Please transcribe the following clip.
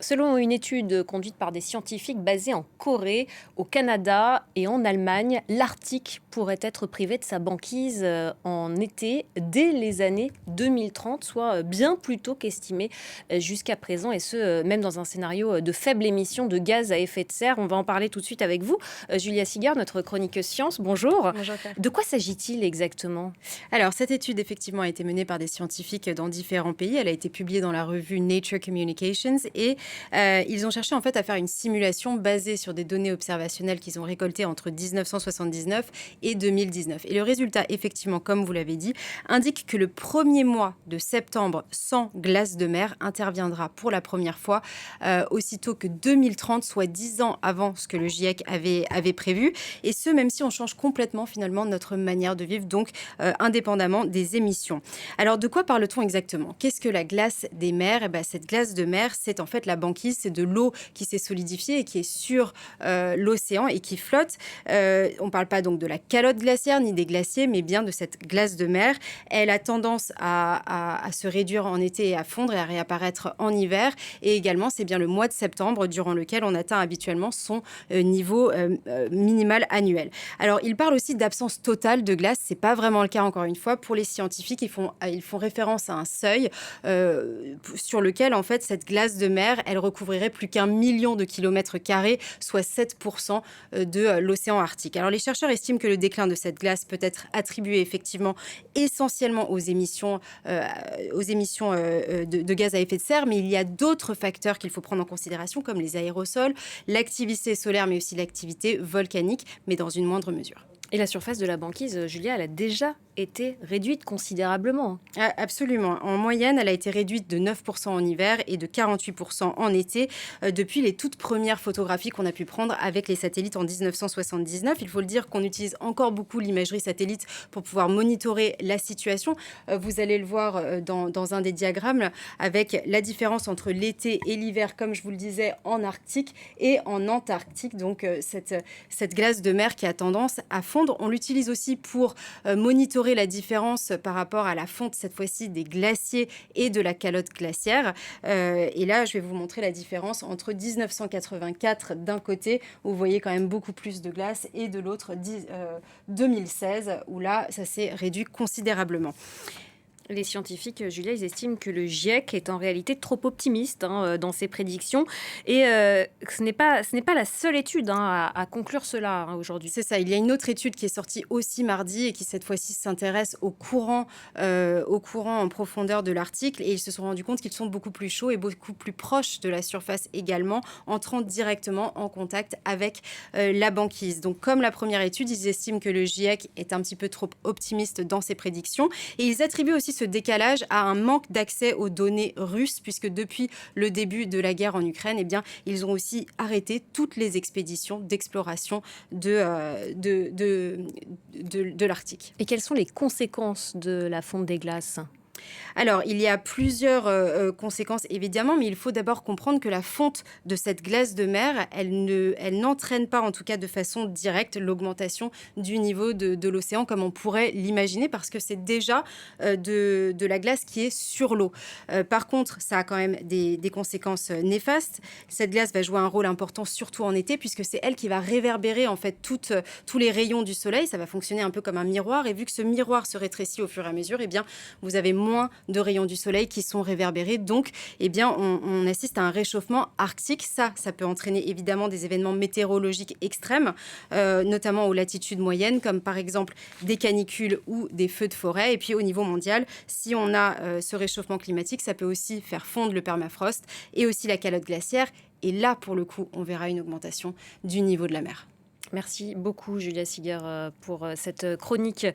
Selon une étude conduite par des scientifiques basés en Corée, au Canada et en Allemagne, l'Arctique pourrait être privé de sa banquise en été dès les années 2030, soit bien plus tôt qu'estimé jusqu'à présent, et ce, même dans un scénario de faible émission de gaz à effet de serre. On va en parler tout de suite avec vous. Julia Sigard, notre chroniqueuse science, bonjour. Bonjour Claire. De quoi s'agit-il exactement? Alors, cette étude, effectivement, a été menée par des scientifiques dans différents pays. Elle a été publiée dans la revue Nature Communications et ils ont cherché en fait à faire une simulation basée sur des données observationnelles qu'ils ont récoltées entre 1979 et 2019. Et le résultat, effectivement, comme vous l'avez dit, indique que le premier mois de septembre sans glace de mer interviendra pour la première fois aussitôt que 2030, soit 10 ans avant ce que le GIEC avait prévu. Et ce, même si on change complètement finalement notre manière de vivre, donc indépendamment des émissions. Alors, de quoi parle-t-on exactement? Qu'est-ce que la glace des mers? Cette glace de mer, c'est en fait la banquise, c'est de l'eau qui s'est solidifiée et qui est sur l'océan et qui flotte. On ne parle pas donc de la calotte glaciaire ni des glaciers, mais bien de cette glace de mer. Elle a tendance à se réduire en été et à fondre et à réapparaître en hiver. Et également, c'est bien le mois de septembre durant lequel on atteint habituellement son niveau minimal annuel. Alors, il parle aussi d'absence totale de glace. C'est pas vraiment le cas, encore une fois. Pour les scientifiques, ils font référence à un seuil sur lequel, en fait, cette glace de mer, elle recouvrirait plus qu'1 million de kilomètres carrés, soit 7% de l'océan Arctique. Alors, les chercheurs estiment que le déclin de cette glace peut être attribué effectivement essentiellement aux émissions de gaz à effet de serre, mais il y a d'autres facteurs qu'il faut prendre en considération, comme les aérosols, l'activité solaire, mais aussi l'activité volcanique, mais dans une moindre mesure. Et la surface de la banquise, Julia, elle a déjà été réduite considérablement. Ah, absolument. En moyenne, elle a été réduite de 9% en hiver et de 48% en été depuis les toutes premières photographies qu'on a pu prendre avec les satellites en 1979. Il faut le dire qu'on utilise encore beaucoup l'imagerie satellite pour pouvoir monitorer la situation. Vous allez le voir dans un des diagrammes avec la différence entre l'été et l'hiver, comme je vous le disais, en Arctique et en Antarctique. Donc cette glace de mer qui a tendance à fondre. On l'utilise aussi pour monitorer la différence par rapport à la fonte, cette fois-ci, des glaciers et de la calotte glaciaire. Et là, je vais vous montrer la différence entre 1984 d'un côté, où vous voyez quand même beaucoup plus de glace, et de l'autre, 2016, où là, ça s'est réduit considérablement. Les scientifiques, Julia, ils estiment que le GIEC est en réalité trop optimiste dans ses prédictions. Et ce n'est pas la seule étude à conclure cela aujourd'hui. C'est ça. Il y a une autre étude qui est sortie aussi mardi et qui, cette fois-ci, s'intéresse aux courants en profondeur de l'Arctique. Et ils se sont rendus compte qu'ils sont beaucoup plus chauds et beaucoup plus proches de la surface également, entrant directement en contact avec la banquise. Donc, comme la première étude, ils estiment que le GIEC est un petit peu trop optimiste dans ses prédictions. Et ils attribuent aussi ce décalage à un manque d'accès aux données russes, puisque depuis le début de la guerre en Ukraine, ils ont aussi arrêté toutes les expéditions d'exploration de l'Arctique. Et quelles sont les conséquences de la fonte des glaces? Alors, il y a plusieurs conséquences, évidemment, mais il faut d'abord comprendre que la fonte de cette glace de mer, elle n'entraîne pas, en tout cas de façon directe, l'augmentation du niveau de l'océan, comme on pourrait l'imaginer, parce que c'est déjà de la glace qui est sur l'eau. Par contre, ça a quand même des conséquences néfastes. Cette glace va jouer un rôle important, surtout en été, puisque c'est elle qui va réverbérer, en fait, tous les rayons du soleil. Ça va fonctionner un peu comme un miroir, et vu que ce miroir se rétrécit au fur et à mesure, vous avez moins de rayons du soleil qui sont réverbérés. Donc, on assiste à un réchauffement arctique. Ça peut entraîner évidemment des événements météorologiques extrêmes, notamment aux latitudes moyennes, comme par exemple des canicules ou des feux de forêt. Et puis, au niveau mondial, si on a ce réchauffement climatique, ça peut aussi faire fondre le permafrost et aussi la calotte glaciaire. Et là, pour le coup, on verra une augmentation du niveau de la mer. Merci beaucoup, Julia Sigard, pour cette chronique.